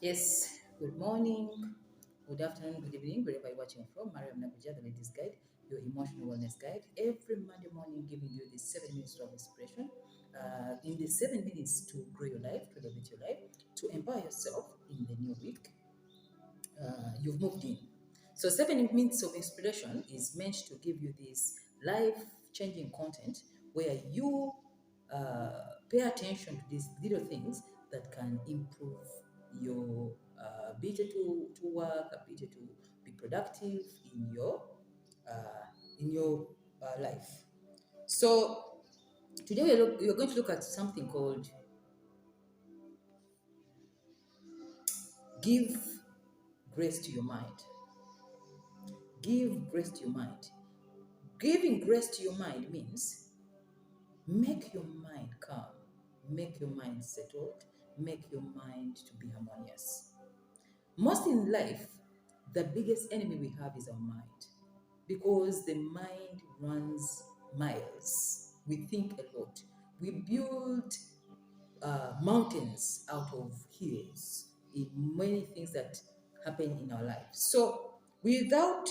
Yes, good morning, good afternoon, good evening, wherever you're watching from. Mariam, the Ladies Guide, your emotional wellness guide. Every Monday morning, giving you this 7 minutes of inspiration. In the 7 minutes to grow your life, to elevate your life, to empower yourself in the new week you've moved in. So, 7 minutes of inspiration is meant to give you this life changing content where you pay attention to these little things that can improve your ability to work, ability to be productive in your life. So, today we're going to look at something called give grace to your mind. Give grace to your mind. Giving grace to your mind means make your mind calm, make your mind settled, make your mind to be harmonious. Most in life, the biggest enemy we have is our mind because the mind runs miles. We think a lot. We build mountains out of hills in many things that happen in our lives. So, without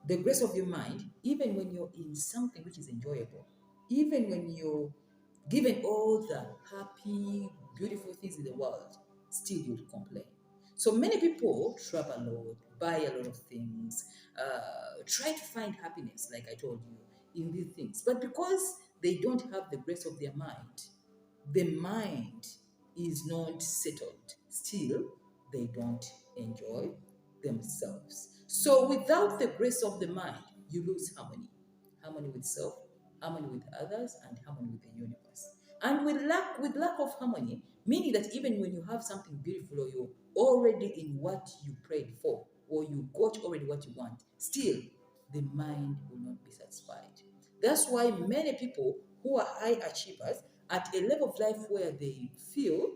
the grace of your mind, even when you're in something which is enjoyable, even when you're given all the happy, beautiful things in the world, still you'll complain. So many people travel a lot, buy a lot of things, try to find happiness, like I told you, in these things. But because they don't have the grace of their mind, the mind is not settled. Still, they don't enjoy themselves. So, without the grace of the mind, you lose harmony harmony with self, harmony with others, and harmony with the universe. And with lack of harmony, meaning that even when you have something beautiful or you're already in what you prayed for, or you got already what you want, still the mind will not be satisfied. That's why many people who are high achievers at a level of life where they feel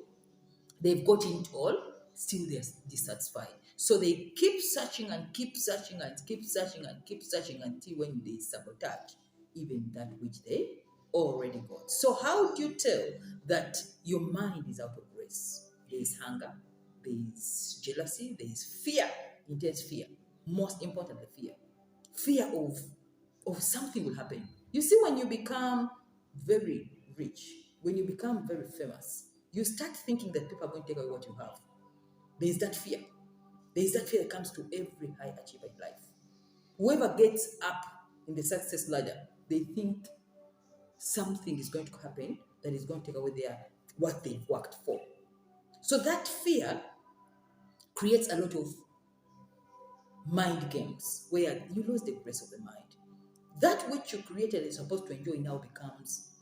they've gotten it all, still they're dissatisfied. So they keep searching and keep searching and keep searching and keep searching until when they sabotage even that which they already got. So how do you tell that your mind is out of grace? There is hunger, there is jealousy, there is fear, intense fear. Most importantly, fear. Fear of something will happen. You see, when you become very rich, when you become very famous, you start thinking that people are going to take away what you have. There is that fear. There is that fear that comes to every high achiever in life. Whoever gets up in the success ladder, they think something is going to happen that is going to take away what they've worked for. So that fear creates a lot of mind games where you lose the grace of the mind. That which you created and supposed to enjoy now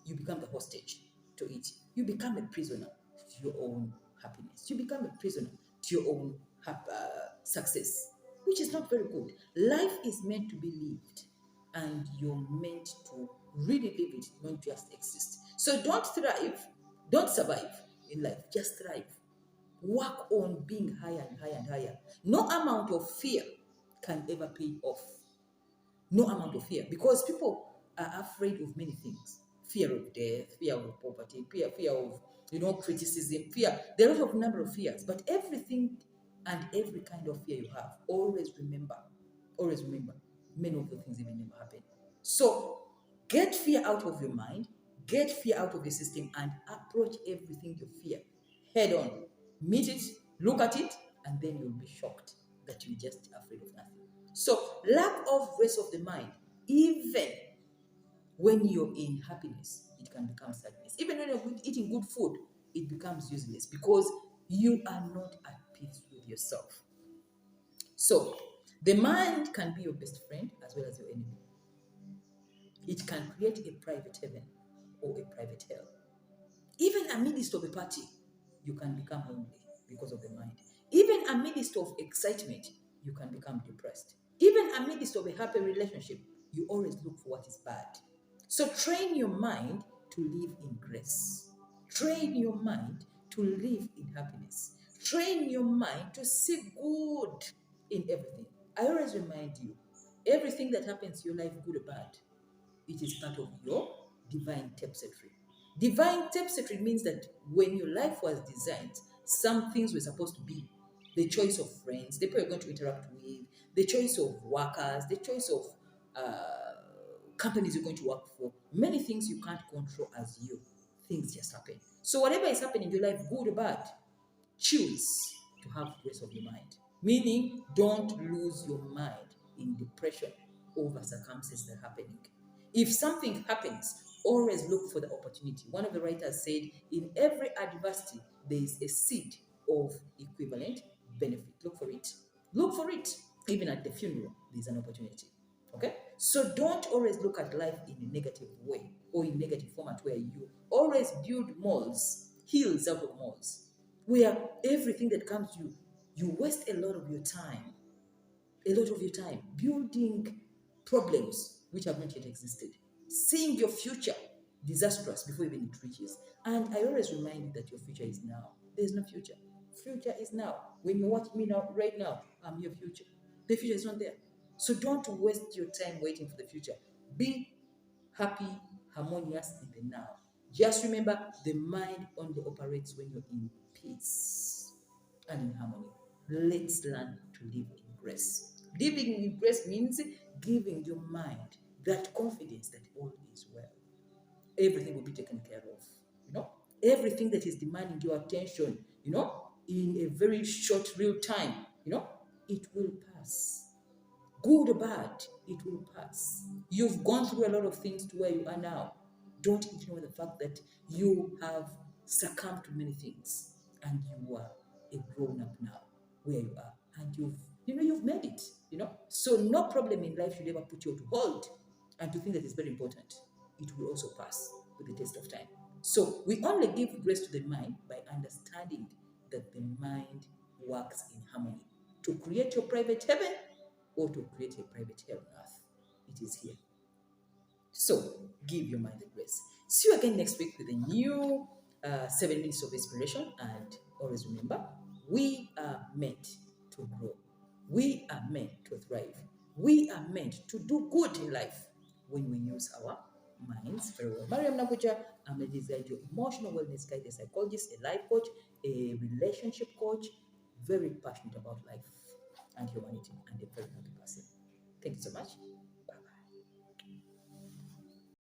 you become the hostage to it. You become a prisoner to your own happiness. You become a prisoner to your own success, which is not very good. Life is meant to be lived, and you're meant to really live it, not just exist. So don't survive in life, just thrive. Work on being higher and higher and higher. No amount of fear can ever pay off. No amount of fear, because people are afraid of many things: fear of death, fear of poverty, fear of criticism, fear. There are a lot of number of fears, but everything and every kind of fear you have, always remember, many of those things even never happen. So get fear out of your mind, get fear out of your system, and approach everything you fear head on. Meet it, look at it, and then you'll be shocked that you're just afraid of nothing. So, lack of rest of the mind, even when you're in happiness, it can become sadness. Even when you're eating good food, it becomes useless because you are not at peace with yourself. So, the mind can be your best friend as well as your enemy. It can create a private heaven or a private hell. Even amidst of a party, you can become lonely because of the mind. Even amidst of excitement, you can become depressed. Even amidst of a happy relationship, you always look for what is bad. So train your mind to live in grace. Train your mind to live in happiness. Train your mind to see good in everything. I always remind you, everything that happens in your life, good or bad, it is part of your divine tapestry. Divine tapestry means that when your life was designed, some things were supposed to be. the choice of friends, the people you're going to interact with, the choice of workers, the choice of companies you're going to work for. Many things you can't control as you. Things just happen. So whatever is happening in your life, good or bad, choose to have grace of your mind. Meaning, don't lose your mind in depression over circumstances that are happening. If something happens, always look for the opportunity. One of the writers said, in every adversity, there is a seed of equivalent benefit. Look for it. Look for it. Even at the funeral, there's an opportunity. Okay? So don't always look at life in a negative way or in negative format where you always build malls, hills out of malls, where everything that comes to you, you waste a lot of your time, building problems which have not yet existed, seeing your future disastrous before even it reaches. And I always remind you that your future is now. There's no future. Future is now. When you watch me now, right now, I'm your future. The future is not there. So don't waste your time waiting for the future. Be happy, harmonious in the now. Just remember, the mind only operates when you're in peace and in harmony. Let's learn to live in grace. Living in grace means giving your mind that confidence that all is well. Everything will be taken care of. You know, everything that is demanding your attention, in a very short, real time, it will pass. Good or bad, it will pass. You've gone through a lot of things to where you are now. Don't ignore the fact that you have succumbed to many things and you are a grown up now where you are. And you've made it, So no problem in life should ever put you to hold and to think that is very important. It will also pass with the test of time. So we only give grace to the mind by understanding that the mind works in harmony. To create your private heaven or to create a private hell on earth, it is here. So give your mind the grace. See you again next week with a new 7 minutes of inspiration. And always remember, we are meant to grow. We are meant to thrive. We are meant to do good in life when we use our minds very well. Mariam Nabuja, I'm a designed emotional wellness guide, a psychologist, a life coach, a relationship coach, very passionate about life and humanity, and a very happy person. Thank you so much.